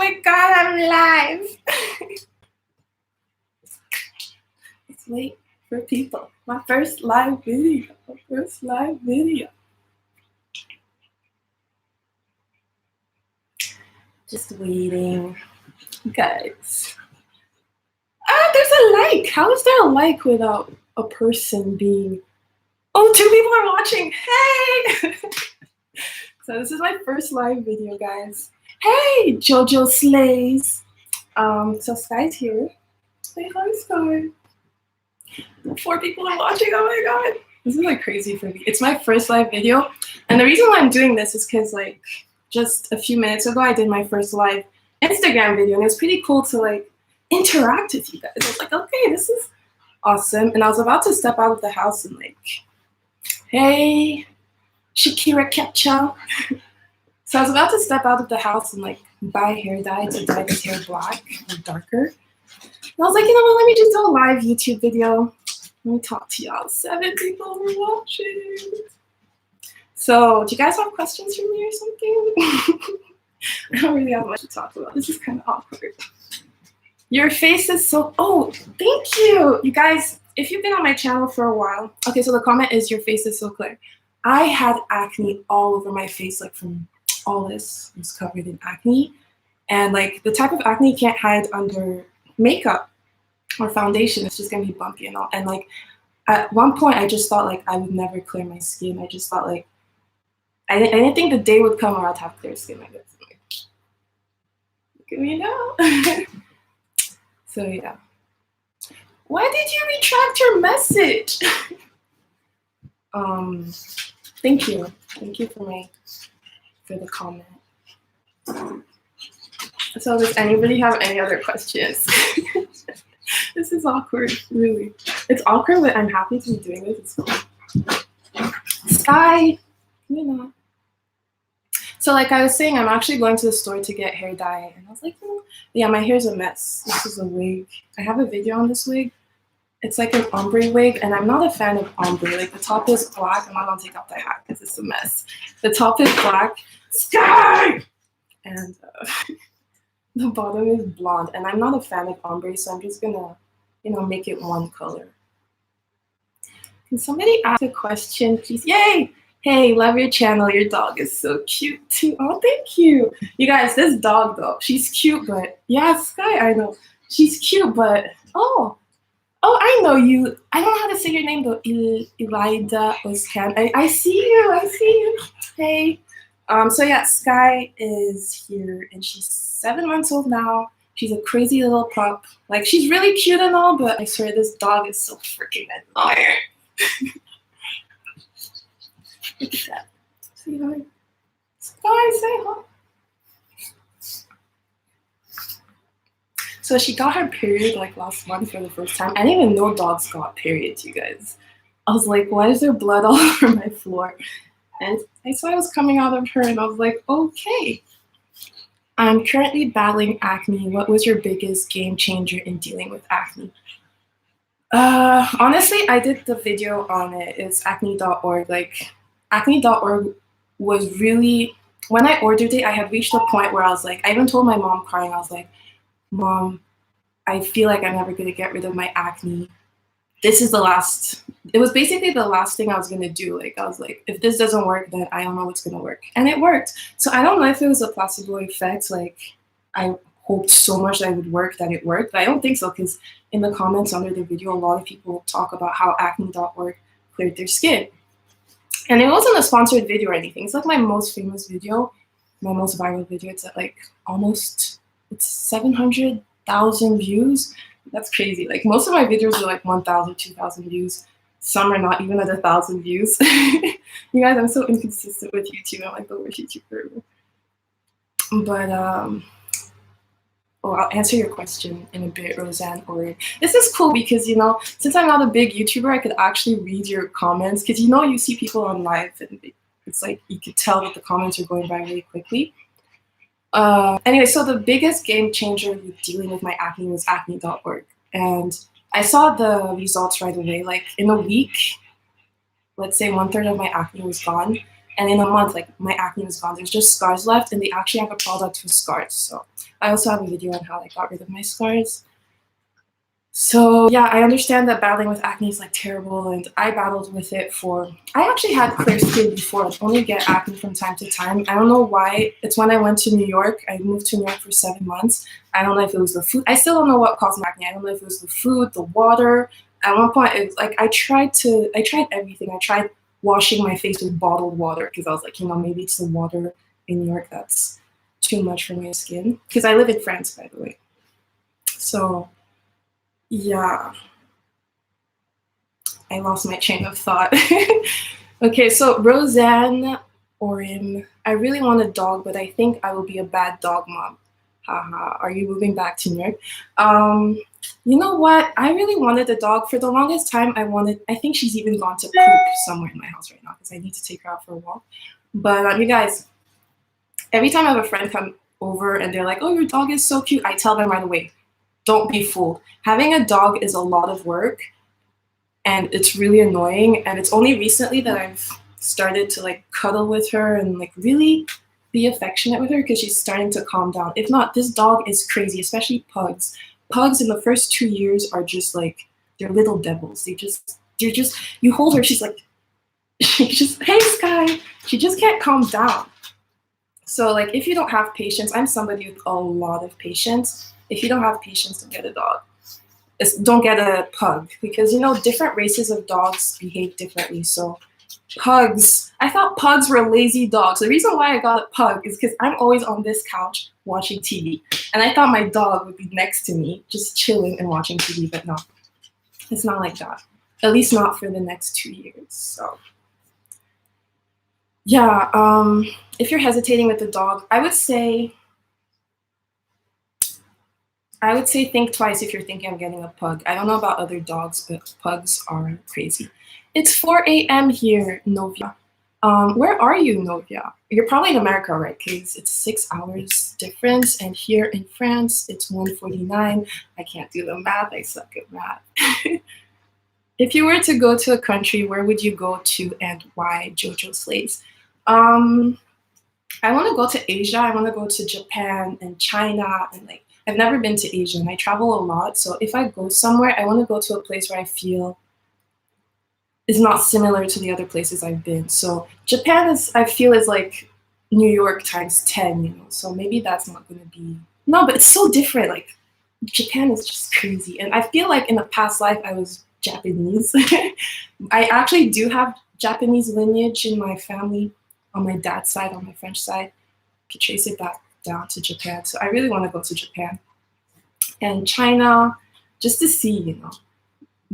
my god, I'm live. It's late for people. My first live video. Just waiting. Guys. Ah, there's a like. How is there a like without a person being... Oh, 2 people are watching. Hey! So this is my first live video, guys. Hey, Jojo Slays. So Sky's here. Say hi, Sky. 4 people are watching. Oh my god. This is like crazy for me. It's my first live video. And the reason why I'm doing this is because like just a few minutes ago I did my first live Instagram video and it was pretty cool to like interact with you guys. I was like, okay, this is awesome. And I was about to step out of the house and like, hey, Shakira Ketcha. So I was about to step out of the house and like buy hair dye to dye this hair black or darker. And I was like, you know what, let me just do a live YouTube video. Let me talk to y'all. 7 people are watching. So do you guys have questions for me or something? I don't really have much to talk about. This is kind of awkward. Your face is so... Oh, thank you. You guys, if you've been on my channel for a while. Okay, so the comment is your face is so clear. I had acne all over my face, like from all this was covered in acne. And like the type of acne you can't hide under makeup or foundation. It's just gonna be bumpy and all. And like at one point I just thought like I would never clear my skin. I just thought like I didn't think the day would come where I'd have clear skin like this. Like, look at me now. So yeah. Why did you retract your message? Thank you. Thank you for the comment. So does anybody have any other questions? This is awkward, really. It's awkward, but I'm happy to be doing this. It's cool. Sky, you know. So like I was saying, I'm actually going to the store to get hair dye. And I was like, oh, yeah, my hair's a mess. This is a wig. I have a video on this wig. It's like an ombre wig, and I'm not a fan of ombre. Like the top is black. I'm not gonna take off the hat because it's a mess. The top is black. Sky! And the bottom is blonde, and I'm not a fan of ombre, so I'm just gonna, you know, make it one color. Can somebody ask a question, please? Yay! Hey, love your channel. Your dog is so cute too. Oh, thank you. You guys, this dog though, she's cute, but yeah, Sky, I know. She's cute, but oh, I know you. I don't know how to say your name though. Elida Oscan. I see you. I see you. Hey. So yeah, Sky is here, and she's 7 months old now. She's a crazy little pup. Like, she's really cute and all, but I swear this dog is so freaking annoying. Look at that. Say hi. Sky, say hi. So she got her period like last month for the first time. I didn't even know dogs got periods, you guys. I was like, why is there blood all over my floor? And I saw it was coming out of her, and I was like, okay. I'm currently battling acne. What was your biggest game changer in dealing with acne? Honestly, I did the video on it. It's acne.org. Like, acne.org was really, when I ordered it, I had reached a point where I was like, I even told my mom crying, I was like, Mom, I feel like I'm never gonna get rid of my acne. This is the last, it was basically the last thing I was gonna do. Like, I was like, if this doesn't work, then I don't know what's gonna work. And it worked. So I don't know if it was a placebo effect. Like, I hoped so much that it would work that it worked, but I don't think so, because in the comments under the video, a lot of people talk about how acne.org cleared their skin. And it wasn't a sponsored video or anything. It's like my most famous video, my most viral video. It's at like almost, it's 700,000 views. That's crazy. Like, most of my videos are like 1,000, 2,000 views. Some are not even at 1,000 views. You guys, I'm so inconsistent with YouTube. I'm like the worst YouTuber. But oh, I'll answer your question in a bit, Roseanne Orin. This is cool because, you know, since I'm not a big YouTuber, I could actually read your comments, because, you know, you see people on live and it's like you could tell that the comments are going by really quickly. Anyway, so the biggest game changer with dealing with my acne was acne.org. And I saw the results right away. Like, in a week, let's say 1/3 of my acne was gone. And in a month, like, my acne was gone. There's just scars left, and they actually have a product for scars. So I also have a video on how I got rid of my scars. So yeah, I understand that battling with acne is like terrible, and I battled with it I actually had clear skin before. I'd only get acne from time to time. I don't know why. It's when I went to New York. I moved to New York for 7 months. I don't know if it was the food. I still don't know what caused my acne. I don't know if it was the food, the water. At one point, it was like I tried everything. I tried washing my face with bottled water because I was like, maybe it's the water in New York that's too much for my skin. Because I live in France, by the way. So yeah, I lost my train of thought. Okay, so Roseanne Orim, I really want a dog, but I think I will be a bad dog mom. Haha, are you moving back to New York? You know what? I really wanted a dog. For the longest time, I think she's even gone to poop somewhere in my house right now because I need to take her out for a walk. But you guys, every time I have a friend come over and they're like, oh, your dog is so cute, I tell them right away, don't be fooled. Having a dog is a lot of work and it's really annoying. And it's only recently that I've started to like cuddle with her and like really be affectionate with her because she's starting to calm down. If not, this dog is crazy, especially pugs. Pugs in the first 2 years are just like, they're little devils. You hold her, she's like, hey Sky, she just can't calm down. So like, if you don't have patience, I'm somebody with a lot of patience. If you don't have patience, don't get a dog. Don't get a pug because different races of dogs behave differently. So pugs, I thought pugs were lazy dogs. The reason why I got a pug is because I'm always on this couch watching TV, and I thought my dog would be next to me, just chilling and watching TV. But no, it's not like that. At least not for the next 2 years. So yeah, if you're hesitating with the dog, I would say think twice if you're thinking of getting a pug. I don't know about other dogs, but pugs are crazy. It's 4 a.m. here, Novia. Where are you, Novia? You're probably in America, right? Because it's 6 hours difference, and here in France, it's 1:49. I can't do the math. I suck at math. If you were to go to a country, where would you go to and why, Jojo Slays? I want to go to Asia. I want to go to Japan and China and like, I've never been to Asia and I travel a lot. So if I go somewhere, I want to go to a place where I feel is not similar to the other places I've been. So Japan I feel is like New York times 10, so maybe that's not going to be, no, but it's so different. Like Japan is just crazy. And I feel like in a past life, I was Japanese. I actually do have Japanese lineage in my family on my dad's side, on my French side. I could trace it back down to Japan. So I really want to go to Japan and China just to see,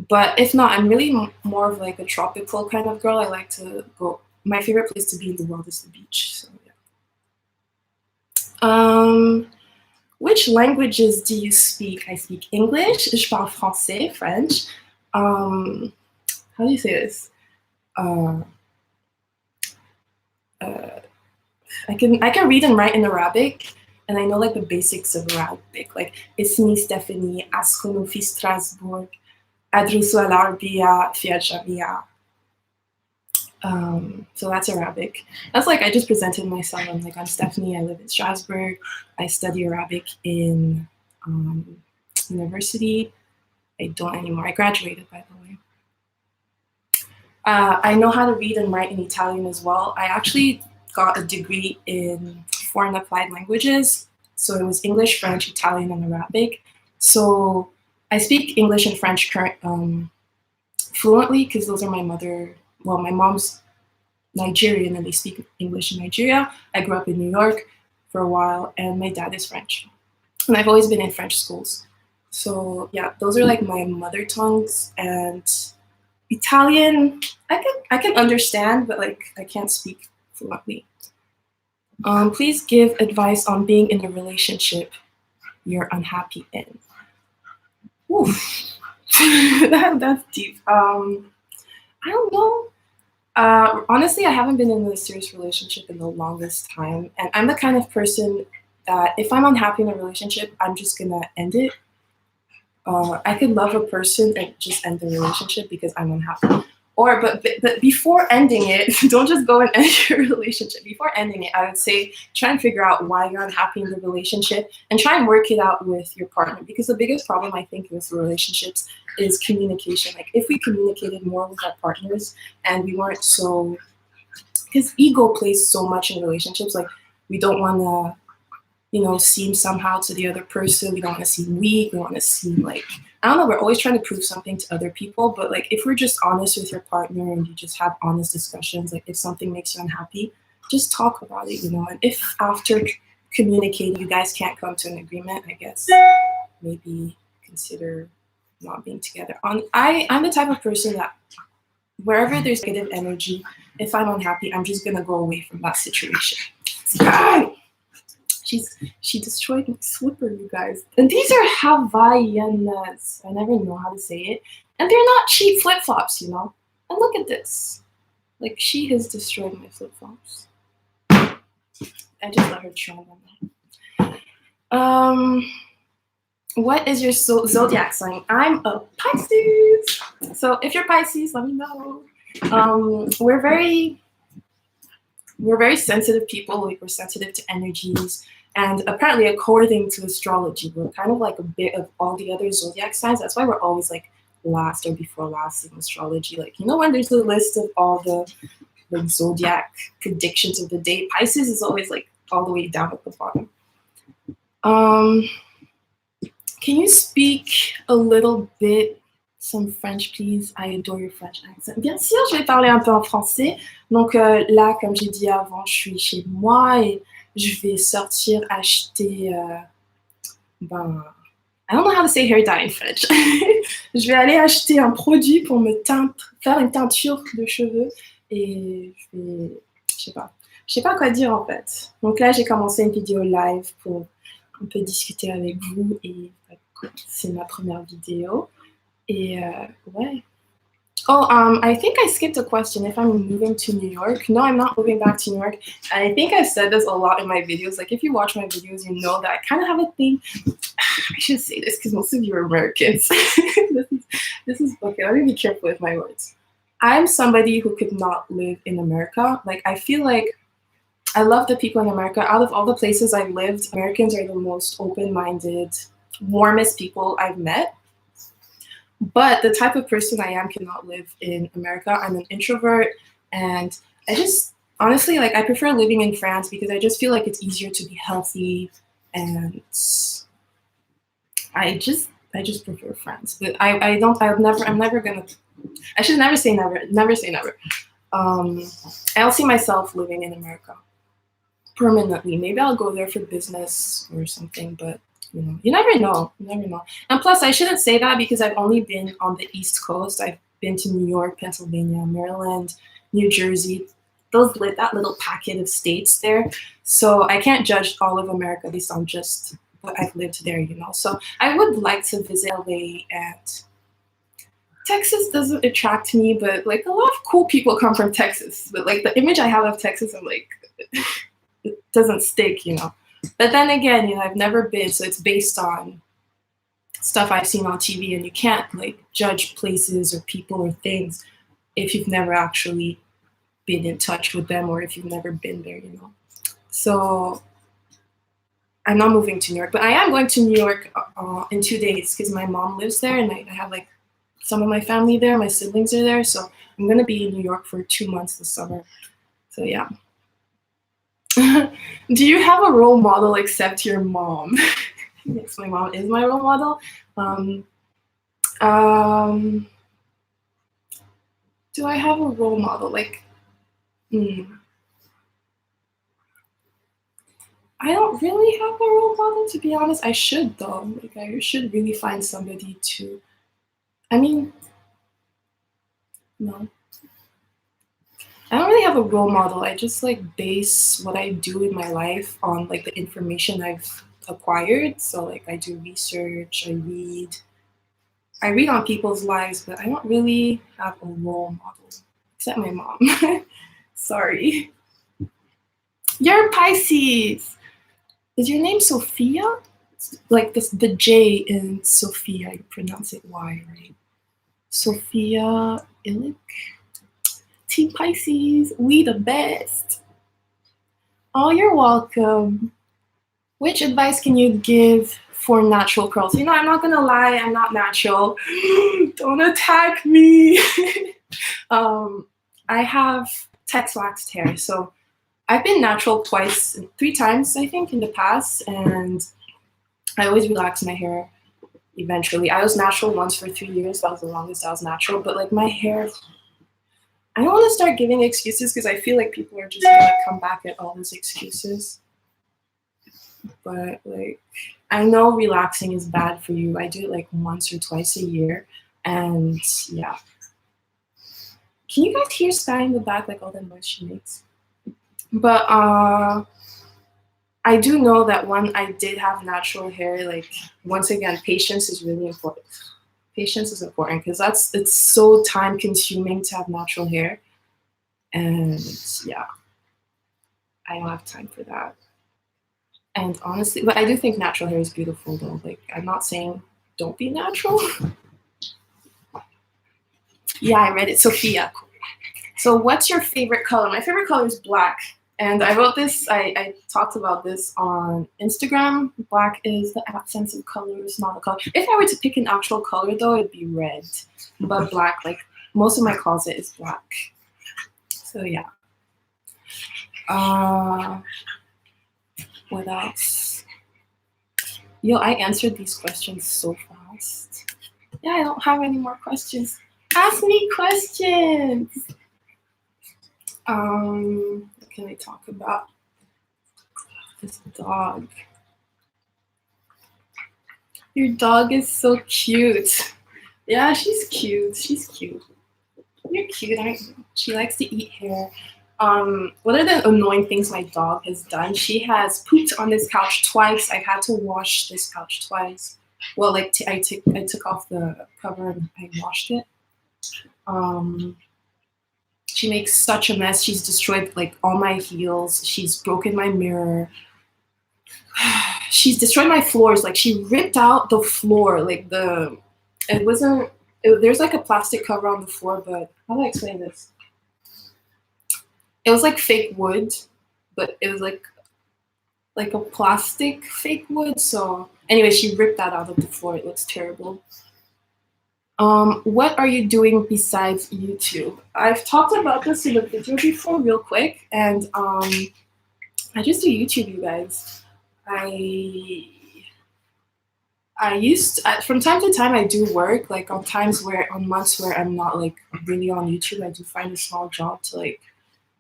But if not, I'm really more of like a tropical kind of girl. I like to go, my favorite place to be in the world is the beach. So yeah. Which languages do you speak? I speak English, je parle français, French. How do you say this? I can read and write in Arabic, and I know like the basics of Arabic, like Ismi Stephanie, Askunu fi Strasbourg, Adrusu al-Arabia fi al-Jamia. So that's Arabic. That's like I just presented myself. I'm Stephanie. I live in Strasbourg. I study Arabic in university. I don't anymore. I graduated, by the way. I know how to read and write in Italian as well. I actually got a degree in foreign applied languages. So it was English, French, Italian, and Arabic. So I speak English and French fluently because those are my mom's Nigerian and they speak English in Nigeria. I grew up in New York for a while and my dad is French. And I've always been in French schools. So yeah, those are like my mother tongues. And Italian, I can understand, but like I can't speak fluently. Please give advice on being in a relationship you're unhappy in. Oof. That's deep. I don't know. Honestly, I haven't been in a serious relationship in the longest time. And I'm the kind of person that if I'm unhappy in a relationship, I'm just gonna end it. I could love a person and just end the relationship because I'm unhappy. But before ending it, don't just go and end your relationship. Before ending it, I would say try and figure out why you're unhappy in the relationship and try and work it out with your partner. Because the biggest problem I think with relationships is communication. Like if we communicated more with our partners and we weren't so, because ego plays so much in relationships. Like we don't want to, seem somehow to the other person. We don't want to seem weak. We want to seem like, I don't know, we're always trying to prove something to other people. But like if we're just honest with your partner and you just have honest discussions, like if something makes you unhappy, just talk about it, And if after communicating you guys can't come to an agreement, I guess maybe consider not being together. I'm the type of person that wherever there's negative energy, if I'm unhappy, I'm just gonna go away from that situation. She destroyed my slipper, you guys. And these are Havaianas. I never know how to say it. And they're not cheap flip-flops, And look at this. Like, she has destroyed my flip-flops. I just let her try them. What is your zodiac sign? I'm a Pisces. So if you're Pisces, let me know. We're very sensitive people. Like we're sensitive to energies. And apparently, according to astrology, we're kind of like a bit of all the other zodiac signs. That's why we're always like last or before last in astrology. Like, when there's a list of all the zodiac predictions of the day, Pisces is always like all the way down at the bottom. Can you speak a little bit some French, please? I adore your French accent. Bien sûr, je vais parler un peu en français. Donc là, comme j'ai dit avant, je suis chez moi et je vais sortir acheter, I don't know how to say hair dye in French. Je vais aller acheter un produit pour me faire une teinture de cheveux et je sais pas quoi dire en fait. Donc là, j'ai commencé une vidéo live pour un peu discuter avec vous et c'est ma première vidéo. Et ouais. Oh, I think I skipped a question. If I'm moving to New York. No, I'm not moving back to New York. And I think I've said this a lot in my videos. Like, if you watch my videos, you know that I kind of have a thing. I should say this because most of you are Americans. this is okay. Let me be careful with my words. I'm somebody who could not live in America. Like, I feel like I love the people in America. Out of all the places I've lived, Americans are the most open-minded, warmest people I've met. But the type of person I am cannot live in America. I'm an introvert, and I just honestly, like, I prefer living in France because I just feel like it's easier to be healthy, and I just prefer France. But I'm never gonna. I should never say never. Never say never. I don't see myself living in America permanently. Maybe I'll go there for business or something, but you never know. You never know. And plus, I shouldn't say that because I've only been on the East Coast. I've been to New York, Pennsylvania, Maryland, New Jersey, that little packet of states there. So I can't judge all of America based on just what I've lived there, So I would like to visit LA, and Texas doesn't attract me, but like a lot of cool people come from Texas. But like the image I have of Texas, I'm like, it doesn't stick, But then again, I've never been, so it's based on stuff I've seen on TV, and you can't like judge places or people or things if you've never actually been in touch with them or if you've never been there, So I'm not moving to New York, but I am going to New York in 2 days because my mom lives there, and I have like some of my family there. My siblings are there, so I'm gonna be in New York for 2 months this summer. So yeah. Do you have a role model except your mom? Yes, my mom is my role model. Do I have a role model? Like, I don't really have a role model, to be honest. I should, though. Like, I should really find somebody to. I mean, no. I don't really have a role model. I just like base what I do in my life on like the information I've acquired. So like I do research, I read on people's lives, but I don't really have a role model except my mom. Sorry. You're Pisces. Is your name Sophia? Like the J in Sophia, you pronounce it Y, right? Sophia Illich? Team Pisces, we the best. Oh, you're welcome. Which advice can you give for natural curls? You know, I'm not gonna lie, I'm not natural. Don't attack me. I have text waxed hair, so I've been natural three times, I think, in the past, and I always relax my hair eventually. I was natural once for 3 years. That was the longest I was natural, but like my hair, I don't want to start giving excuses because I feel like people are just gonna come back at all those excuses. But like, I know relaxing is bad for you. I do it like once or twice a year, and yeah. Can you guys hear Sky in the back, like all the noise she makes? But I do know that when I did have natural hair, like once again, patience is really important. Patience is important because it's so time consuming to have natural hair, and yeah, I don't have time for that. And honestly, but I do think natural hair is beautiful though. Like, I'm not saying don't be natural. Yeah, I read it, Sophia. So what's your favorite color? My favorite color is black. And I wrote this, I talked about this on Instagram. Black is the absence of colors, not a color. If I were to pick an actual color though, it'd be red. But black, like most of my closet is black. So yeah. What else? Yo, I answered these questions so fast. Yeah, I don't have any more questions. Ask me questions. What can I talk about? This dog. Your dog is so cute. Yeah, she's cute. She's cute. You're cute, aren't you? She likes to eat hair. What are the annoying things my dog has done? She has pooped on this couch twice. I had to wash this couch twice. Well, like I took off the cover and I washed it. She makes such a mess. She's destroyed like all my heels. She's broken my mirror. She's destroyed my floors. Like she ripped out the floor. Like there's like a plastic cover on the floor, but how do I explain this? It was like fake wood, but it was like a plastic fake wood. So anyway, she ripped that out of the floor. It looks terrible. What are you doing besides YouTube? I've talked about this in a video before real quick, and I just do YouTube, you guys. From time to time I do work, like on months where I'm not like really on YouTube, I do find a small job to like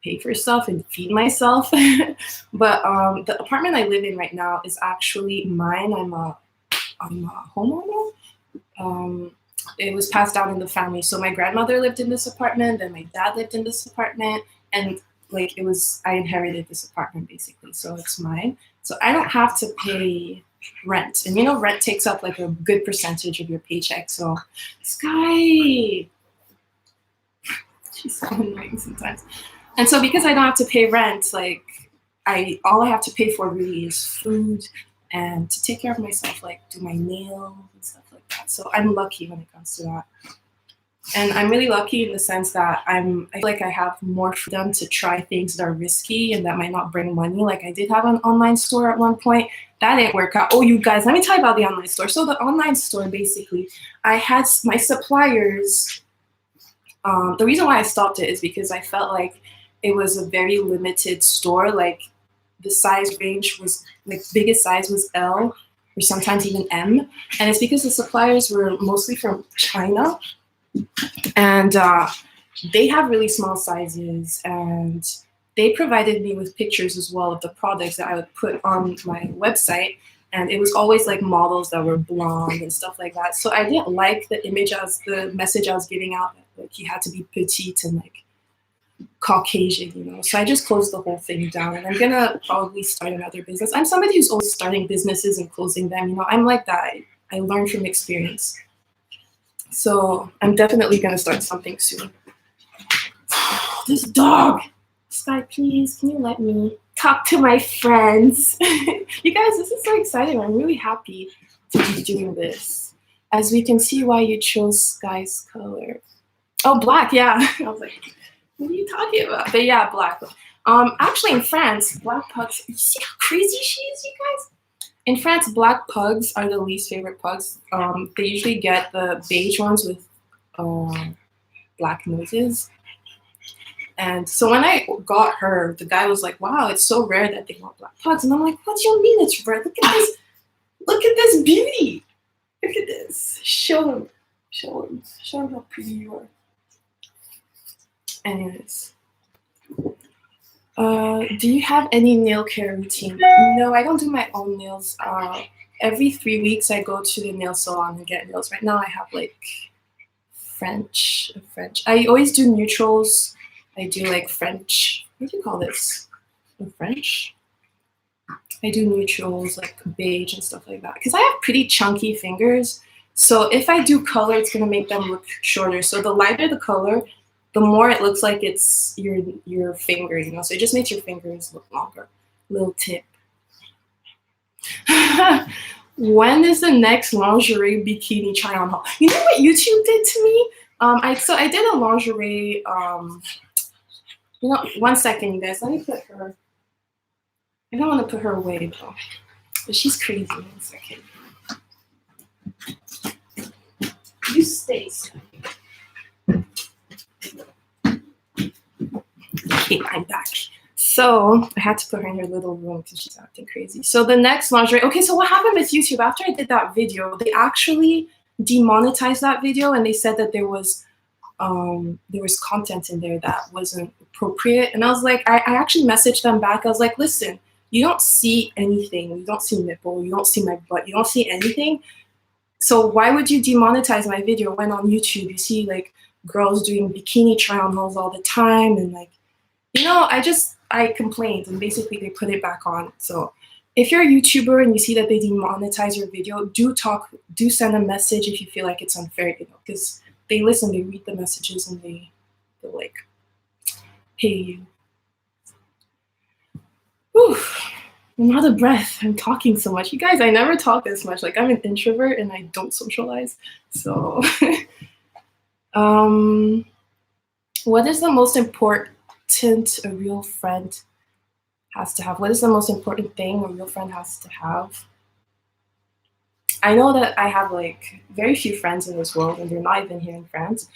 pay for stuff and feed myself. But the apartment I live in right now is actually mine. I'm a homeowner. It was passed down in the family. So my grandmother lived in this apartment, then my dad lived in this apartment, and like I inherited this apartment basically. So it's mine. So I don't have to pay rent. And you know, rent takes up like a good percentage of your paycheck. So Sky, she's so annoying sometimes. And so because I don't have to pay rent, like all I have to pay for really is food and to take care of myself, like do my nails and stuff like that. So I'm lucky when it comes to that. And I'm really lucky in the sense that I feel like I have more freedom to try things that are risky and that might not bring money. Like I did have an online store at one point. That didn't work out. Oh, you guys, let me tell you about the online store. So the online store, basically, I had my suppliers. The reason why I stopped it is because I felt like it was a very limited store. Like the size range was like biggest size was L or sometimes even M. And it's because the suppliers were mostly from China. And they have really small sizes, and they provided me with pictures as well of the products that I would put on my website. And it was always like models that were blonde and stuff like that. So I didn't like the message I was giving out. Like you had to be petite and like Caucasian, you know. So I just closed the whole thing down, and I'm gonna probably start another business. I'm somebody who's always starting businesses and closing them. You know, I'm like that. I learn from experience. So I'm definitely gonna start something soon. This dog! Sky, please, can you let me talk to my friends? You guys, this is so exciting. I'm really happy to be doing this. As we can see why you chose Sky's color. Oh, black, yeah. I was like, What are you talking about? But yeah, black. Actually in France, black pugs, you see how crazy she is, you guys? In France, black pugs are the least favorite pugs. They usually get the beige ones with black noses. And so when I got her, the guy was like, wow, it's so rare that they want black pugs. And I'm like, what do you mean it's rare? Look at this. Look at this beauty. Look at this. Show him. Show him. Show him how pretty you are. Anyways. Do you have any nail care routine? No, I don't do my own nails. Every 3 weeks I go to the nail salon and get nails. Right now I have like French. I always do neutrals. I do like French. What do you call this? French? I do neutrals like beige and stuff like that because I have pretty chunky fingers. So if I do color, it's gonna make them look shorter. So the lighter the color, the more it looks like it's your finger, you know. So it just makes your fingers look longer. Little tip. When is the next lingerie bikini try on haul? You know what YouTube did to me? I did a lingerie. You know, 1 second, you guys. Let me put her. I don't want to put her away though, but she's crazy. 1 second. You stay. Okay, I'm back. So I had to put her in her little room because she's acting crazy. So the next lingerie. Okay, so what happened with YouTube? After I did that video, they actually demonetized that video, and they said that there was content in there that wasn't appropriate. And I was like, I actually messaged them back. I was like, listen, you don't see anything. You don't see nipple. You don't see my butt. You don't see anything. So why would you demonetize my video when on YouTube you see like girls doing bikini try-on hauls all the time? And like, you know, I complained, and basically they put it back on. So if you're a YouTuber and you see that they demonetize your video, do send a message if you feel like it's unfair, you know, because they listen, they read the messages, and they'll like pay you. Whew. I'm out of breath. I'm talking so much. You guys, I never talk this much. Like, I'm an introvert and I don't socialize. So, what is the most important a real friend has to have? What is the most important thing a real friend has to have? I know that I have like very few friends in this world, and they're not even here in France.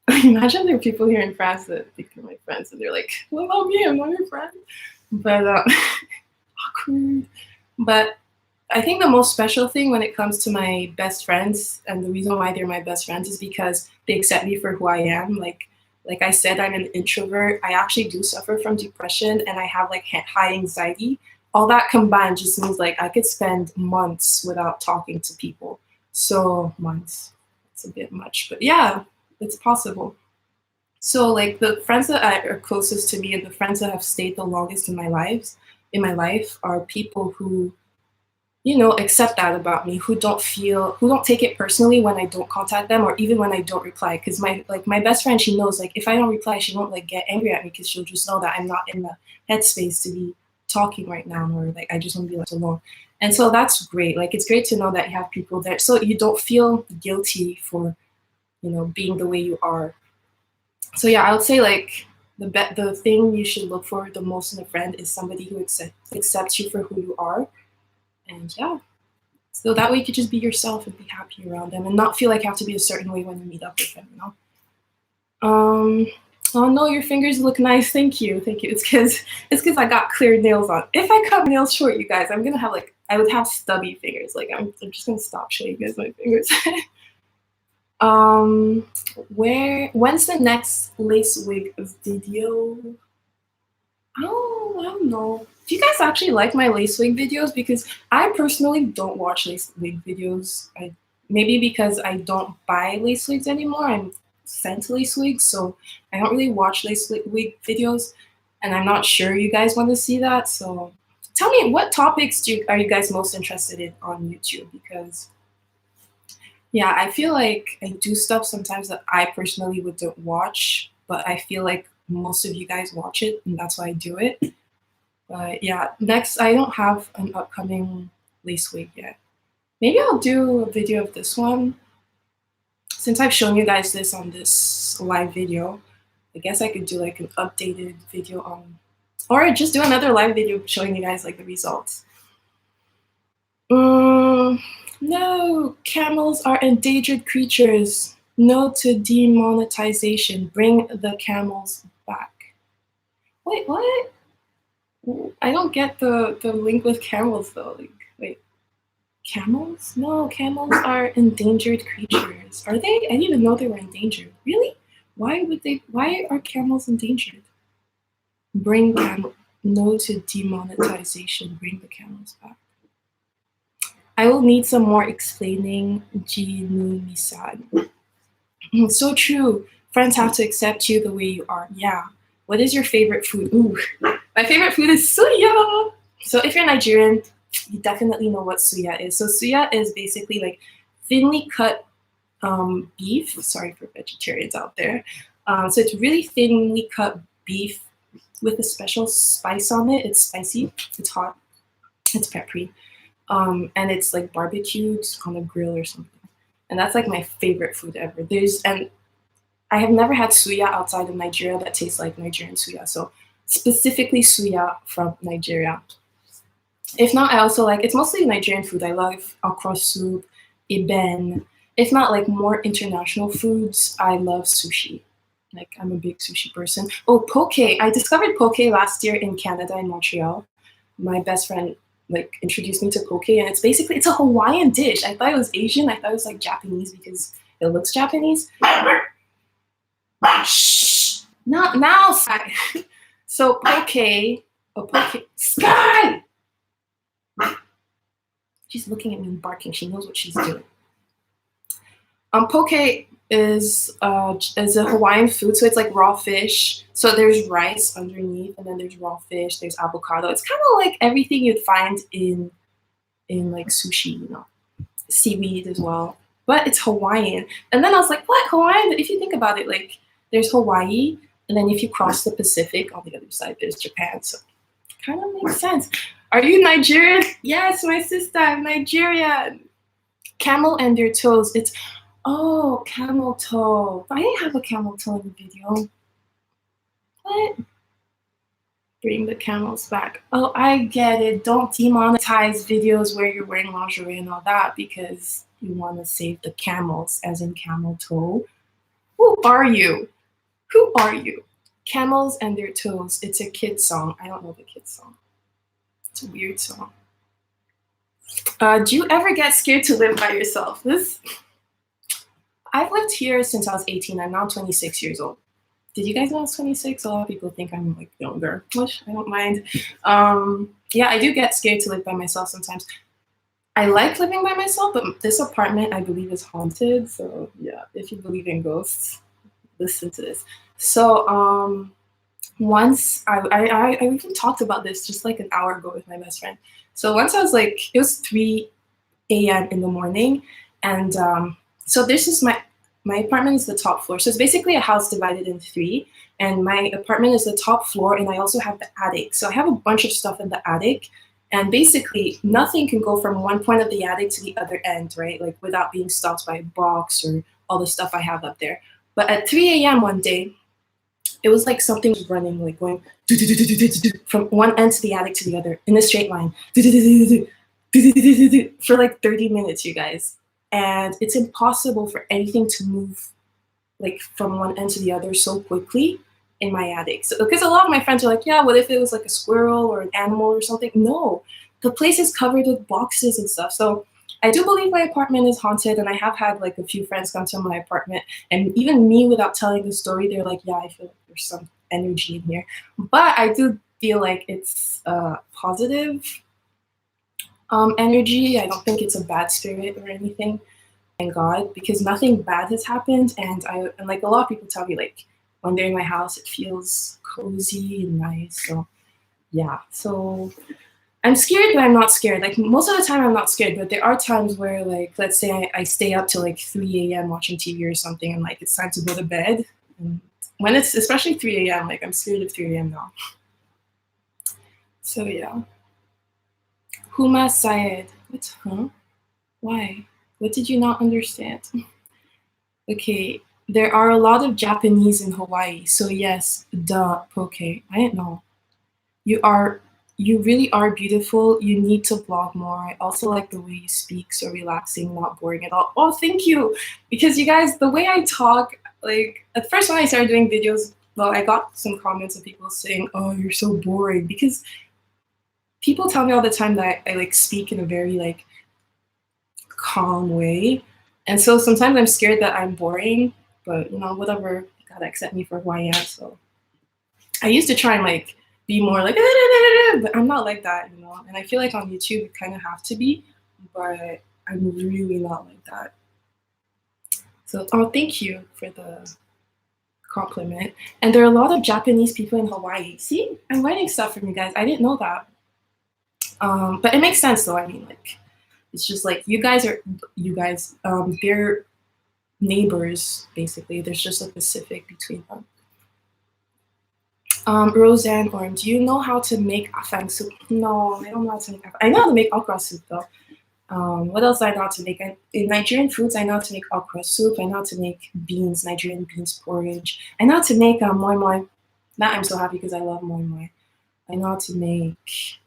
Imagine there are people here in France that think they're my friends, and they're like, "What about me? I'm not your friend." But awkward. But I think the most special thing when it comes to my best friends, and the reason why they're my best friends, is because they accept me for who I am. Like I said, I'm an introvert. I actually do suffer from depression, and I have like high anxiety. All that combined just means like I could spend months without talking to people. So months, it's a bit much, but yeah, it's possible. So like the friends that are closest to me and the friends that have stayed the longest in my life are people who, you know, accept that about me, who don't take it personally when I don't contact them, or even when I don't reply. Because my best friend, she knows like if I don't reply, she won't like get angry at me, because she'll just know that I'm not in the headspace to be talking right now, or like I just want to be left alone. And so that's great. Like it's great to know that you have people there, so you don't feel guilty for, you know, being the way you are. So yeah, I would say like the thing you should look for the most in a friend is somebody who accepts you for who you are. And yeah, so that way you could just be yourself and be happy around them, and not feel like you have to be a certain way when you meet up with them, you know? Oh no, your fingers look nice. Thank you. It's because I got clear nails on. If I cut nails short, you guys, I'm gonna have like, I would have stubby fingers. Like I'm just gonna stop showing you guys my fingers. When's the next lace wig video? Oh, I don't know. Do you guys actually like my lace wig videos? Because I personally don't watch lace wig videos. Maybe because I don't buy lace wigs anymore. I'm sent lace wigs, so I don't really watch lace wig videos, and I'm not sure you guys want to see that. So tell me, what topics are you guys most interested in on YouTube? Because yeah, I feel like I do stuff sometimes that I personally wouldn't watch, but I feel like most of you guys watch it, and that's why I do it. But yeah, next, I don't have an upcoming lace wig yet. Maybe I'll do a video of this one. Since I've shown you guys this on this live video, I guess I could do like an updated video on, or just do another live video showing you guys like the results. No, camels are endangered creatures. No to demonetization. Bring the camels back. Wait, what? I don't get the link with camels though. Like, wait, camels? No, camels are endangered creatures. Are they? I didn't even know they were endangered. Really? Why would they? Why are camels endangered? Bring camel. No to demonetization. Bring the camels back. I will need some more explaining. Jinumisan. So true. Friends have to accept you the way you are. Yeah. What is your favorite food? Ooh, my favorite food is suya. So if you're Nigerian, you definitely know what suya is. So suya is basically like thinly cut beef. Sorry for vegetarians out there. So it's really thinly cut beef with a special spice on it. It's spicy. It's hot. It's peppery. And it's like barbecued on a grill or something. And that's like my favorite food ever. And I have never had suya outside of Nigeria that tastes like Nigerian suya. So specifically suya from Nigeria. If not, I also like, it's mostly Nigerian food. I love okra soup, iben. If not like more international foods, I love sushi. Like I'm a big sushi person. Oh, poke. I discovered poke last year in Canada, in Montreal. My best friend like introduced me to poke, and it's a Hawaiian dish. I thought it was Asian. I thought it was like Japanese because it looks Japanese. Shh! Not now, Sky. So poke, Sky! She's looking at me and barking. She knows what she's doing. Poke is a Hawaiian food, so it's like raw fish. So there's rice underneath, and then there's raw fish. There's avocado. It's kind of like everything you'd find in like sushi, you know, seaweed as well. But it's Hawaiian. And then I was like, what Hawaiian? But if you think about it, like there's Hawaii, and then if you cross the Pacific, on the other side there's Japan. So it kind of makes sense. Are you Nigerian? Yes, my sister, I'm Nigerian. Camel and their toes. It's camel toe. I didn't have a camel toe in the video. What? Bring the camels back. Oh, I get it. Don't demonetize videos where you're wearing lingerie and all that because you want to save the camels, as in camel toe. Who are you? Who are you? Camels and their toes. It's a kid's song. I don't know the kid's song. It's a weird song. Do you ever get scared to live by yourself? I've lived here since I was 18. I'm now 26 years old. Did you guys know I was 26? A lot of people think I'm like younger, which I don't mind. Yeah, I do get scared to live by myself sometimes. I like living by myself, but this apartment I believe is haunted. So yeah, if you believe in ghosts, listen to this. So once I even talked about this just like an hour ago with my best friend. So once I was like, it was 3 a.m. in the morning, and so this is my apartment is the top floor. So it's basically a house divided in 3, and my apartment is the top floor, and I also have the attic. So I have a bunch of stuff in the attic, and basically nothing can go from one point of the attic to the other end, right? Like without being stopped by a box or all the stuff I have up there. But at 3 a.m. one day, it was like something was running, like going from one end to the attic to the other in a straight line for like 30 minutes, you guys. And it's impossible for anything to move like from one end to the other so quickly in my attic. So because a lot of my friends are like, yeah, what if it was like a squirrel or an animal or something? No, the place is covered with boxes and stuff. So I do believe my apartment is haunted, and I have had like a few friends come to my apartment, and even me without telling the story, they're like, yeah, I feel like there's some energy in here. But I do feel like it's positive energy. I don't think it's a bad spirit or anything. Thank God, because nothing bad has happened, and like a lot of people tell me, like when they're in my house, it feels cozy and nice. So yeah, so I'm scared, but I'm not scared. Like most of the time, I'm not scared, but there are times where, like, let's say I stay up till like 3 a.m. watching TV or something, and like it's time to go to bed. And when it's especially 3 a.m., like I'm scared of 3 a.m. now. So yeah. Huma Syed. What? Huh? Why? What did you not understand? Okay. There are a lot of Japanese in Hawaii, so yes, duh, Poke. I didn't know. You are, you really are beautiful. You need to vlog more. I also like the way you speak, so relaxing, not boring at all. Oh, thank you. Because you guys, the way I talk, like at first when I started doing videos, well, I got some comments of people saying, "Oh, you're so boring," because people tell me all the time that I like speak in a very like calm way. And so sometimes I'm scared that I'm boring, but you know, whatever, you gotta accept me for who I am. So I used to try and like be more like, but I'm not like that, you know. And I feel like on YouTube you kind of have to be, but I'm really not like that. So, oh, thank you for the compliment. And there are a lot of Japanese people in Hawaii. See, I'm learning stuff from you guys. I didn't know that. But it makes sense though. I mean, like, it's just like you guys, they're neighbors basically. There's just a Pacific between them. Roseanne Orm, do you know how to make afang soup? No, I don't know how to make afang. I know how to make okra soup though. What else I know how to make? In Nigerian foods, I know how to make okra soup. I know how to make beans, Nigerian beans porridge. I know how to make moi moi. That I'm so happy because I love moi moi. I know how to make,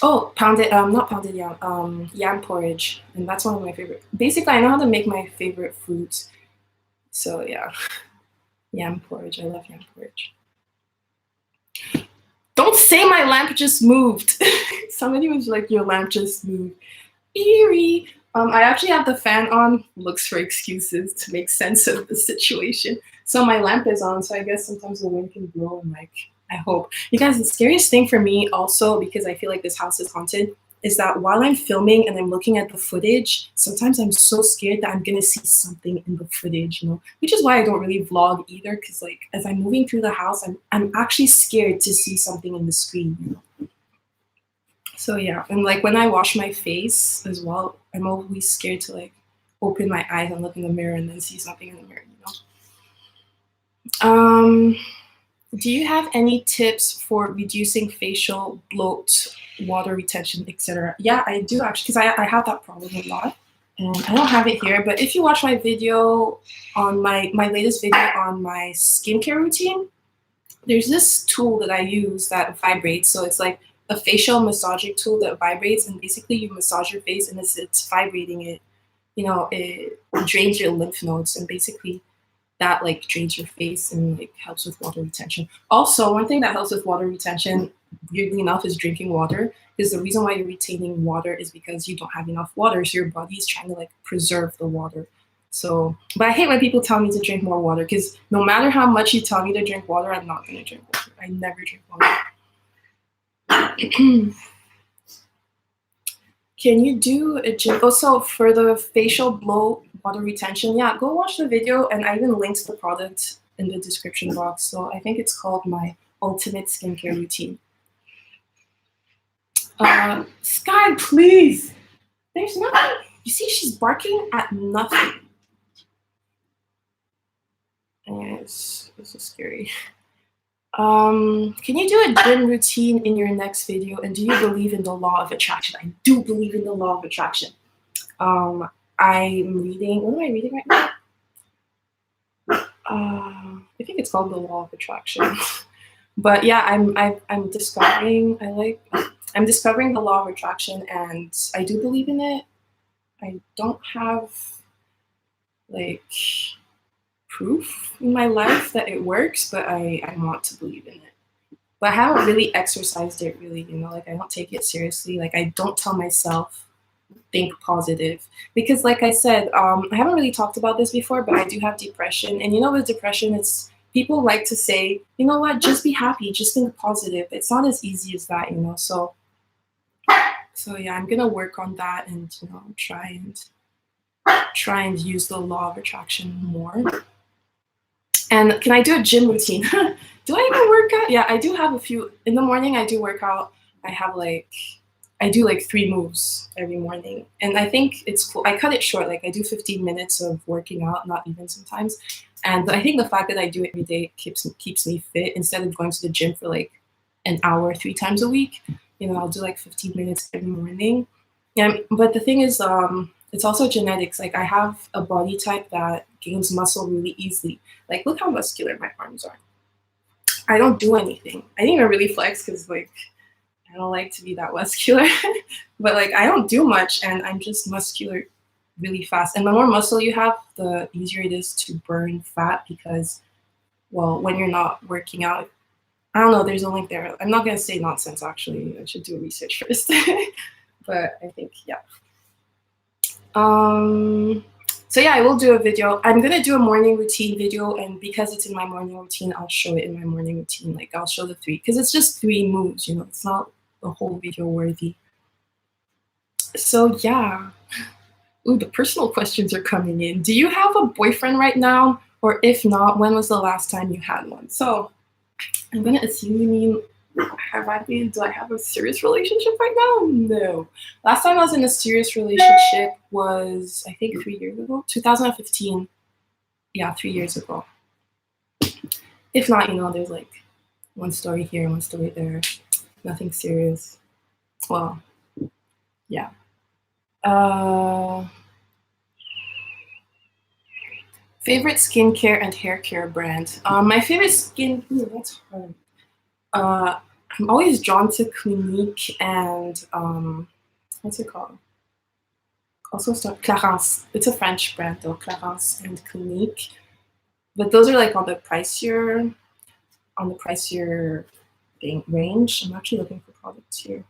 oh, pounded, not pounded yam, yam porridge. And that's one of my favorite. Basically, I know how to make my favorite foods. So yeah, yam porridge. I love yam porridge. Don't say my lamp just moved. Somebody was like, your lamp just moved. Eerie. I actually have the fan on, looks for excuses to make sense of the situation. So my lamp is on, so I guess sometimes the wind can blow and like, I hope. You guys, the scariest thing for me also, because I feel like this house is haunted, is that while I'm filming and I'm looking at the footage, sometimes I'm so scared that I'm gonna see something in the footage, you know, which is why I don't really vlog either, because like as I'm moving through the house, I'm actually scared to see something in the screen, you know. So yeah, and like when I wash my face as well, I'm always scared to like open my eyes and look in the mirror and then see something in the mirror, you know. Do you have any tips for reducing facial bloat, water retention, etc.? Yeah, I do actually, because I have that problem a lot. And I don't have it here, but if you watch my video on my latest video on my skincare routine, there's this tool that I use that vibrates. So it's like a facial massaging tool that vibrates, and basically you massage your face and it's vibrating it. You know, it drains your lymph nodes, and basically that like drains your face and like helps with water retention. Also, one thing that helps with water retention, weirdly enough, is drinking water. Because the reason why you're retaining water is because you don't have enough water, so your body is trying to like preserve the water. So, but I hate when people tell me to drink more water, because no matter how much you tell me to drink water, I'm not gonna drink water. I never drink water. Can you do a gym? Also, for the facial blow water retention, yeah, go watch the video, and I even linked the product in the description box. So I think it's called my ultimate skincare routine. Sky, please. There's nothing. You see, she's barking at nothing. And this is scary. Can you do a gym routine in your next video? And do you believe in the law of attraction? I do believe in the law of attraction. I'm reading. What am I reading right now? I think it's called the law of attraction. But yeah, I'm discovering. I'm discovering the law of attraction, and I do believe in it. I don't have like proof in my life that it works, but I want to believe in it. But I haven't really exercised it really, you know, like I don't take it seriously. Like I don't tell myself think positive, because like I said, I haven't really talked about this before, but I do have depression. And you know, with depression, it's people like to say, you know what, just be happy, just think positive. It's not as easy as that, you know. So yeah, I'm gonna work on that, and you know, try and use the law of attraction more. And can I do a gym routine? Do I even work out? Yeah, I do have a few. In the morning, I do work out. I do like 3 moves every morning. And I think it's cool. I cut it short. Like I do 15 minutes of working out, not even sometimes. And I think the fact that I do it every day keeps me fit, instead of going to the gym for like an hour 3 times a week. You know, I'll do like 15 minutes every morning. Yeah, but the thing is, it's also genetics. Like I have a body type that gains muscle really easily. Like look how muscular my arms are. I don't do anything. I didn't even really flex because like I don't like to be that muscular. But like I don't do much and I'm just muscular really fast. And the more muscle you have, the easier it is to burn fat because, well, when you're not working out, I don't know, there's a link there. I'm not gonna say nonsense actually. I should do research first. But I think, yeah. So yeah, I will do a video. I'm gonna do a morning routine video, and because it's in my morning routine, I'll show it in my morning routine. Like I'll show the 3, because it's just 3 moves, you know, it's not the whole video worthy. So yeah. Ooh, the personal questions are coming in. Do you have a boyfriend right now? Or if not, when was the last time you had one? So I'm gonna assume you mean, do I have a serious relationship right now? No. Last time I was in a serious relationship was, I think 3 years ago, 2015. Yeah, 3 years ago. If not, you know, there's like one story here, one story there. Nothing serious. Well, yeah. Favorite skincare and hair care brand. My favorite that's hard. I'm always drawn to Clinique and what's it called? Also Clarence. It's a French brand though, Clarence and Clinique. But those are like on the pricier range. I'm actually looking for products here.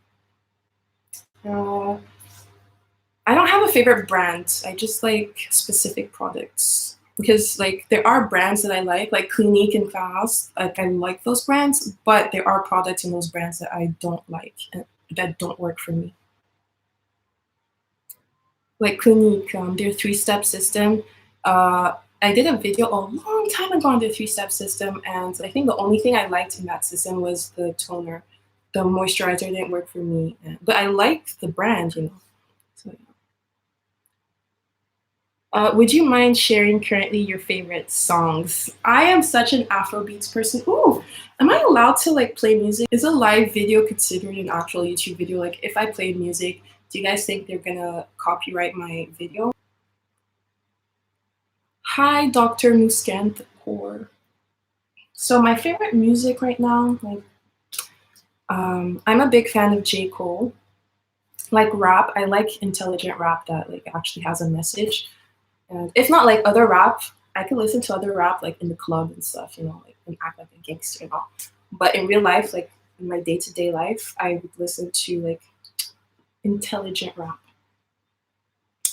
I don't have a favorite brand. I just like specific products because like there are brands that I like Clinique and Clarence. Like I like those brands, but there are products in those brands that I don't like and that don't work for me. Like Clinique, their 3-step system. I did a video a long time ago on their 3-step system, and I think the only thing I liked in that system was the toner. The moisturizer didn't work for me, but I liked the brand, you know. So, would you mind sharing currently your favorite songs? I am such an Afrobeats person. Ooh, am I allowed to like play music? Is a live video considered an actual YouTube video? Like if I play music, do you guys think they're gonna copyright my video? Hi, Dr. Muskanthapur. So my favorite music right now, like, I'm a big fan of J. Cole. Like rap, I like intelligent rap that like actually has a message. And if not like other rap, I could listen to other rap like in the club and stuff, you know, like and act like a gangster and all. But in real life, like in my day-to-day life, I would listen to like intelligent rap.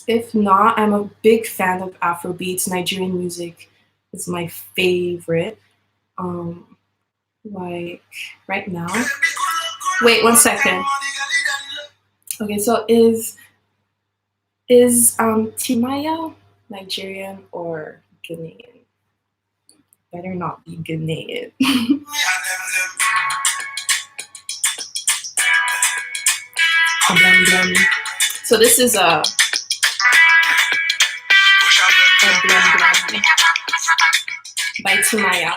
If not, I'm a big fan of Afrobeats. Nigerian music is my favorite. Like right now. Wait, 1 second. Okay, so is Timaya Nigerian or Ghanaian? Better not be Ghanaian. So this is a by Timaya.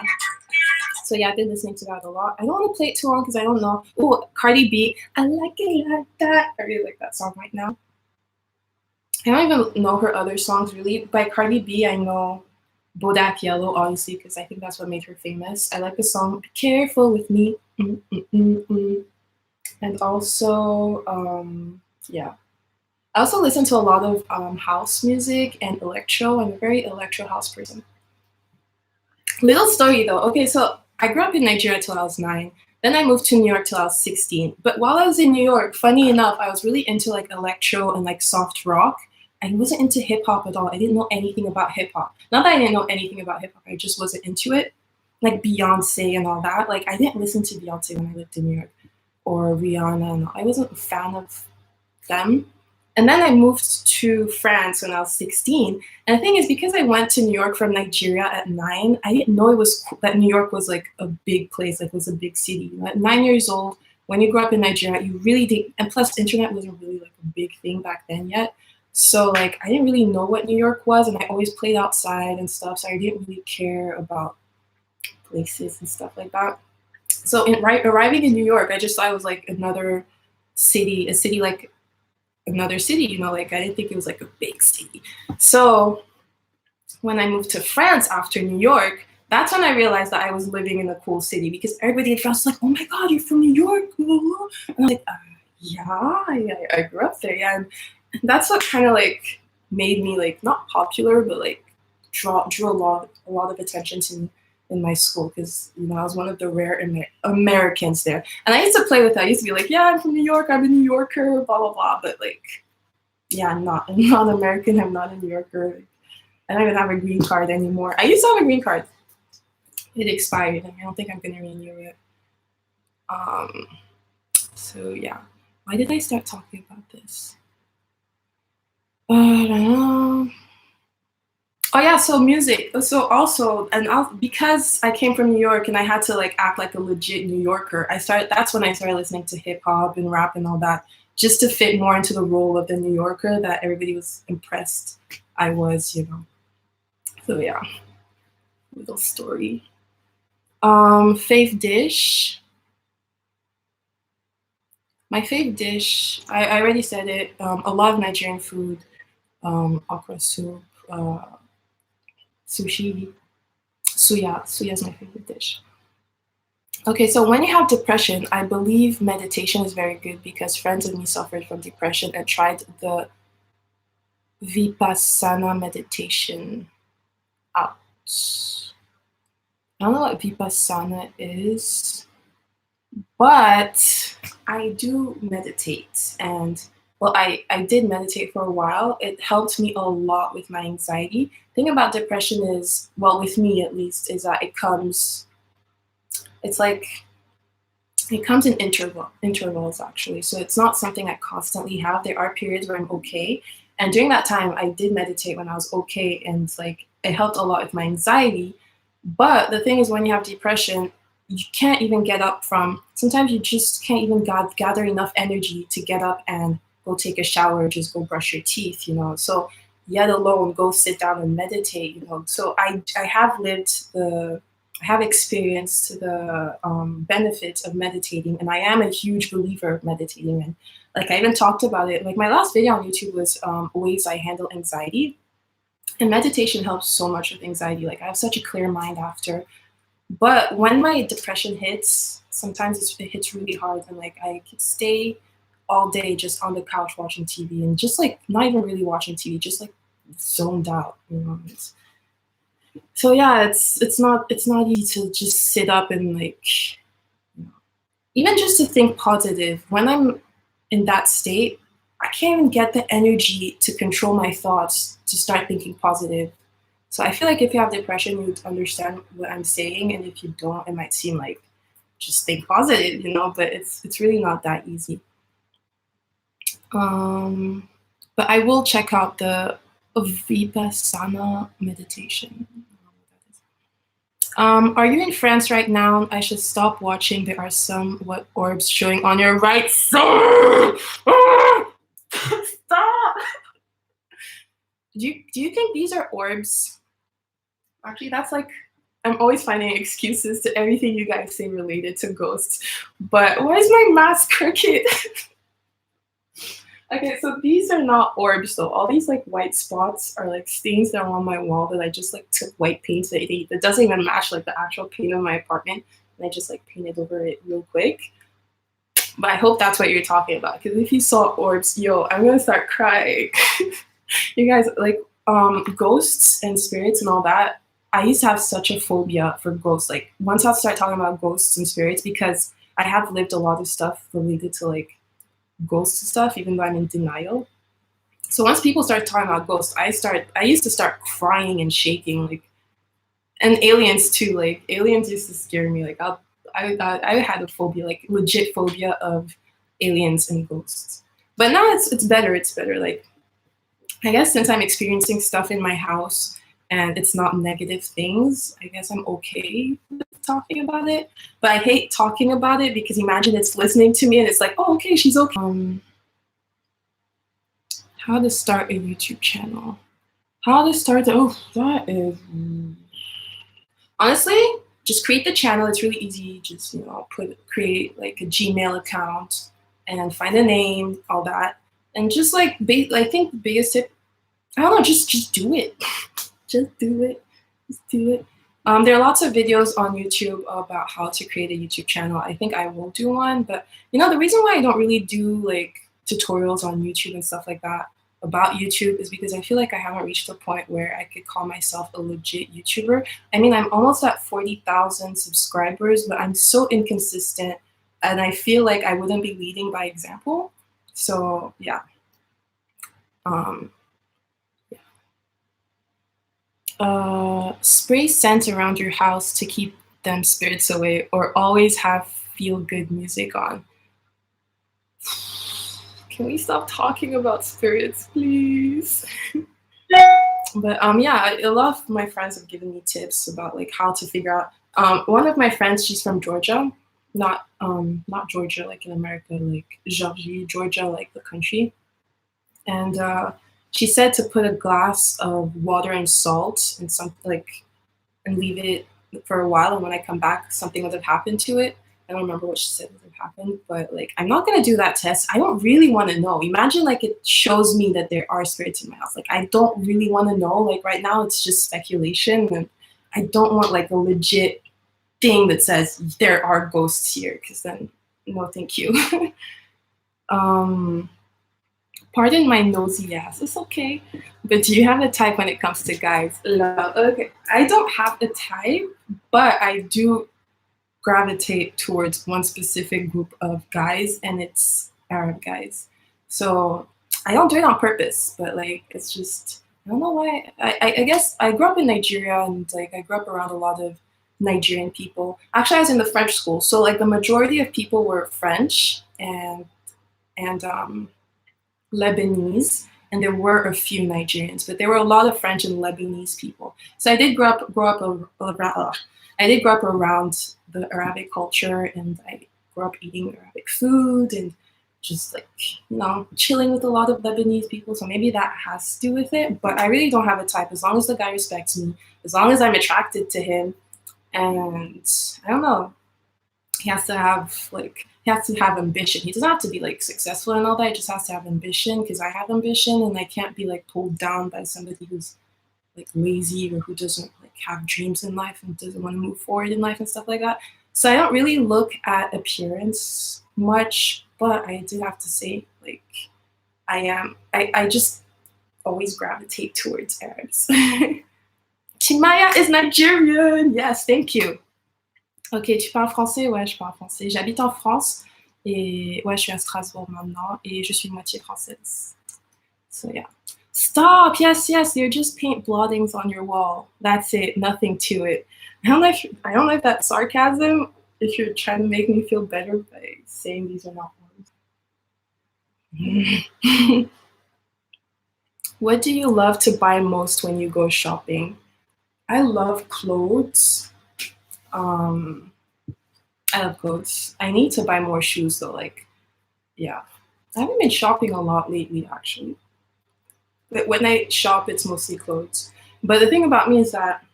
So yeah, I've been listening to that a lot. I don't want to play it too long because I don't know. Oh, Cardi B, I like it like that. I really like that song right now. I don't even know her other songs really. By Cardi B, I know Bodak Yellow, obviously, because I think that's what made her famous. I like the song Careful With Me. And also, yeah. I also listen to a lot of house music and electro. I'm a very electro house person. Little story though. Okay, so I grew up in Nigeria till I was 9. Then I moved to New York till I was 16. But while I was in New York, funny enough, I was really into like electro and like soft rock. I wasn't into hip hop at all. I didn't know anything about hip hop. Not that I didn't know anything about hip hop, I just wasn't into it. Like Beyonce and all that. Like I didn't listen to Beyonce when I lived in New York or Rihanna and all. I wasn't a fan of them. And then I moved to France when I was 16. And the thing is, because I went to New York from Nigeria at 9, I didn't know that New York was like a big place, like was a big city. At 9 years old, when you grew up in Nigeria, you really did, and plus internet wasn't really like a big thing back then yet. So like I didn't really know what New York was, and I always played outside and stuff, so I didn't really care about places and stuff like that. So arriving in New York, I just thought it was like another city, a city like another city, you know, like I didn't think it was like a big city. So when I moved to France after New York, that's when I realized that I was living in a cool city, because everybody in France was like, oh my God, you're from New York. And I'm like, yeah, I grew up there. Yeah. And that's what kind of like made me like not popular, but like drew a lot of attention to me in my school, because you know I was one of the rare Americans there. And I used to play with that. I used to be like, yeah, I'm from New York, I'm a New Yorker, blah blah blah. But like, yeah, I'm not American, I'm not a New Yorker. I don't even have a green card anymore. I used to have a green card. It expired, and I don't think I'm gonna renew it. So yeah. Why did I start talking about this? I don't know. Oh yeah, so music. So also, and because I came from New York and I had to like act like a legit New Yorker, that's when I started listening to hip hop and rap and all that, just to fit more into the role of the New Yorker that everybody was impressed I was, you know. So yeah, little story. Fave dish. My fave dish, I already said it. A lot of Nigerian food, okra soup, sushi, suya. Suya is my favorite dish. Okay, so when you have depression, I believe meditation is very good, because friends of me suffered from depression and tried the Vipassana meditation out. I don't know what Vipassana is, but I do meditate. And well, I did meditate for a while. It helped me a lot with my anxiety. The thing about depression is, well, with me at least, is that it's like, it comes in intervals actually. So it's not something I constantly have. There are periods where I'm okay. And during that time, I did meditate when I was okay. And like, it helped a lot with my anxiety. But the thing is, when you have depression, you can't even get up from, sometimes you just can't even gather enough energy to get up and go take a shower or just go brush your teeth, you know. So yet alone go sit down and meditate, you know. So I have experienced the benefits of meditating, and I am a huge believer of meditating. And like, I even talked about it. Like, my last video on YouTube was ways I handle anxiety, and meditation helps so much with anxiety. Like, I have such a clear mind after. But when my depression hits, sometimes it hits really hard, and like, I could stay all day just on the couch watching TV, and just like not even really watching TV, just like zoned out, you know. So yeah, it's not easy to just sit up and like, even just to think positive. When I'm in that state, I can't even get the energy to control my thoughts to start thinking positive. So I feel like if you have depression, you'd understand what I'm saying, and if you don't, it might seem like just think positive, you know. But it's really not that easy. But I will check out the Vipassana meditation. Are you in France right now? I should stop watching. There are some what orbs showing on your right side. Stop. Do you think these are orbs? Actually, that's like, I'm always finding excuses to everything you guys say related to ghosts. But where's my mask crooked? Okay, so these are not orbs though. All these like white spots are like stains that are on my wall that I just like took white paint that doesn't even match like the actual paint of my apartment, and I just like painted over it real quick. But I hope that's what you're talking about, because if you saw orbs, yo, I'm gonna start crying. You guys, like, ghosts and spirits and all that, I used to have such a phobia for ghosts. Like, once I start talking about ghosts and spirits, because I have lived a lot of stuff related to like ghost stuff, even though I'm in denial. So once people start talking about ghosts, I used to start crying and shaking, like, and aliens too. Like, aliens used to scare me. Like, I had a phobia, like legit phobia of aliens and ghosts. But now it's better. It's better. Like, I guess since I'm experiencing stuff in my house and it's not negative things, I guess I'm okay with talking about it. But I hate talking about it, because imagine it's listening to me and it's like, oh, okay, she's okay. How to start a YouTube channel. That is, honestly, just create the channel. It's really easy. Just, you know, create like a Gmail account and find a name, all that. And just like, I think the biggest tip, I don't know, just do it. Just do it. Just do it. There are lots of videos on YouTube about how to create a YouTube channel. I think I will do one, but the reason why I don't really do like tutorials on YouTube and stuff like that about YouTube is because I feel like I haven't reached a point where I could call myself a legit YouTuber. I mean, I'm almost at 40,000 subscribers, but I'm so inconsistent, and I feel like I wouldn't be leading by example. So yeah. Spray scent around your house to keep them spirits away, or always have feel-good music on. Can we stop talking about spirits, please? But yeah, a lot of my friends have given me tips about like how to figure out. One of my friends, she's from Georgia, not Georgia like in America, like Georgia, like the country, and she said to put a glass of water and salt and and leave it for a while, and when I come back, something would have happened to it. I don't remember what she said would have happened, but like I'm not gonna do that test. I don't really want to know. Imagine like it shows me that there are spirits in my house. Like I don't really want to know. Like right now, it's just speculation, and I don't want like a legit thing that says there are ghosts here, because then no, thank you. Pardon my nosy ass. It's okay. But do you have a type when it comes to guys? Love. Okay. I don't have a type, but I do gravitate towards one specific group of guys, and it's Arab guys. So I don't do it on purpose, but like it's just I don't know why. I guess I grew up in Nigeria, and like I grew up around a lot of Nigerian people. Actually, I was in the French school, so like the majority of people were French and Lebanese, and there were a few Nigerians, but there were a lot of French and Lebanese people. So I did grow up around. I did grow up around the Arabic culture, and I grew up eating Arabic food and just like chilling with a lot of Lebanese people. So maybe that has to do with it. But I really don't have a type. As long as the guy respects me, as long as I'm attracted to him, and I don't know, he has to have ambition. He doesn't have to be like successful and all that. He just has to have ambition, because I have ambition, and I can't be like pulled down by somebody who's like lazy or who doesn't like have dreams in life and doesn't want to move forward in life and stuff like that. So I don't really look at appearance much, but I do have to say like I just always gravitate towards Arabs. Chimaya is Nigerian. Yes, thank you. Ok, tu parles français? Ouais, je parle français. J'habite en France et ouais, je suis à Strasbourg maintenant et je suis moitié française. So yeah. Stop! Yes, you're just paint blottings on your wall. That's it. Nothing to it. I don't know if that's sarcasm. If you're trying to make me feel better by saying these are not words. What do you love to buy most when you go shopping? I love clothes. I love clothes. I need to buy more shoes though. Like, yeah, I haven't been shopping a lot lately actually. But when I shop, it's mostly clothes. But the thing about me is that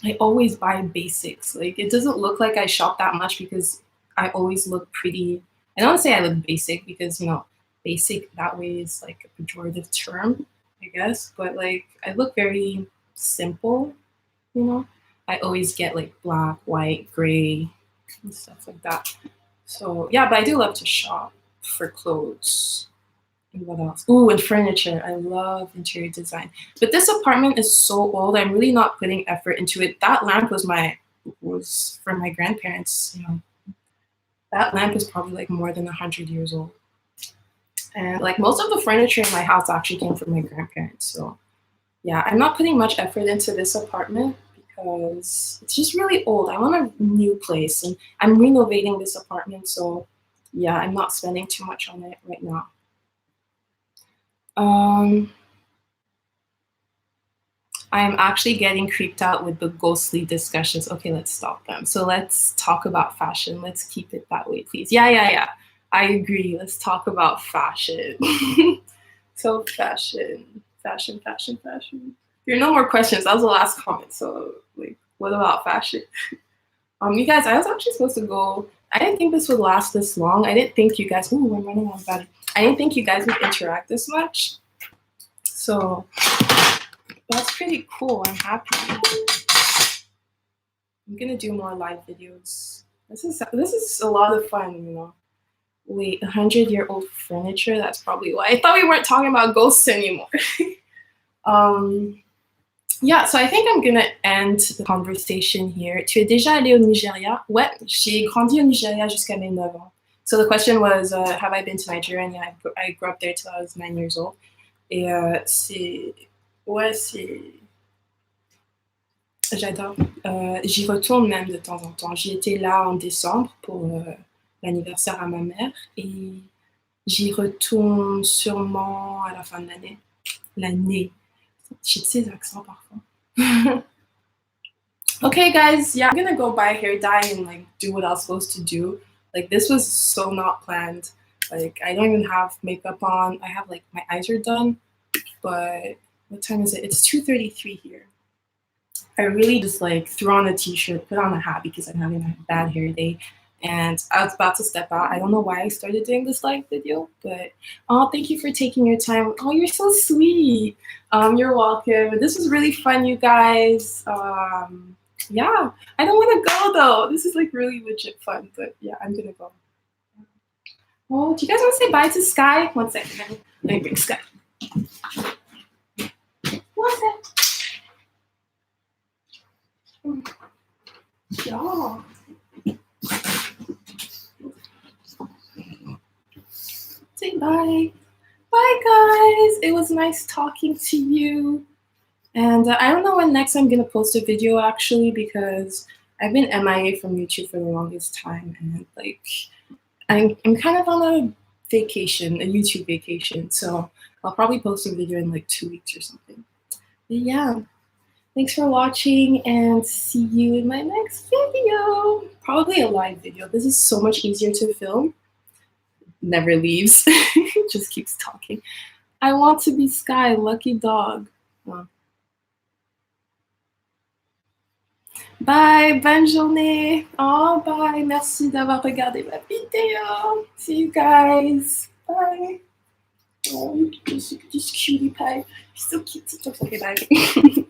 I always buy basics. Like it doesn't look like I shop that much because I always look pretty. I don't say I look basic because basic that way is like a pejorative term, I guess. But like I look very simple, you know. I always get like black, white, gray, and stuff like that. So yeah, but I do love to shop for clothes. And what else? Ooh, and furniture. I love interior design. But this apartment is so old. I'm really not putting effort into it. That lamp was from my grandparents. That lamp is probably like more than 100 years old. And like most of the furniture in my house actually came from my grandparents. So yeah, I'm not putting much effort into this apartment because it's just really old. I want a new place, and I'm renovating this apartment. So yeah, I'm not spending too much on it right now. I'm actually getting creeped out with the ghostly discussions. Okay, let's stop them. So let's talk about fashion. Let's keep it that way, please. Yeah. I agree. Let's talk about fashion. So fashion. There are no more questions. That was the last comment. So like, what about fashion? You guys, I was actually supposed to go. I didn't think this would last this long. I didn't think you guys. Ooh, I'm running out of battery. I didn't think you guys would interact this much. So that's pretty cool. I'm happy. I'm gonna do more live videos. This is a lot of fun, you know. Wait, 100-year-old furniture? That's probably why. I thought we weren't talking about ghosts anymore. Yeah, so I think I'm gonna end the conversation here. Tu es déjà allé au Nigeria? Ouais, j'ai grandi au Nigeria jusqu'à mes 9 ans. So the question was, have I been to Nigeria? And yeah, I grew up there till I was 9 years old. Et ouais, j'adore. J'y retourne même de temps en temps. J'y étais là en décembre pour l'anniversaire à ma mère et j'y retourne sûrement à la fin de l'année. J'ai de ces accents parfois. Okay, guys, yeah, I'm gonna go buy hair dye and like do what I was supposed to do. Like this was so not planned. Like I don't even have makeup on. I have like my eyes are done, but what time is it? It's 2:33 here. I really just like threw on a t-shirt, put on a hat because I'm having a bad hair day, and I was about to step out. I don't know why I started doing this live video, but oh, thank you for taking your time. Oh, you're so sweet. You're welcome. This was really fun, you guys. Yeah, I don't want to go though. This is like really legit fun, but yeah, I'm gonna go. Oh, do you guys want to say bye to Sky? One second. Let me bring Sky. What's that? Yeah. Say bye. Bye, guys. It was nice talking to you. And I don't know when next I'm gonna post a video actually, because I've been MIA from YouTube for the longest time, and like I'm kind of on a vacation, a YouTube vacation. So I'll probably post a video in like 2 weeks or something. But yeah. Thanks for watching and see you in my next video. Probably a live video. This is so much easier to film. Never leaves. Just keeps talking. I want to be Sky, lucky dog. Oh. Bye, bonne journée. Oh, bye. Merci d'avoir regardé ma vidéo. See you guys. Bye. Oh, this cutie pie. He's so cute. Okay, bye.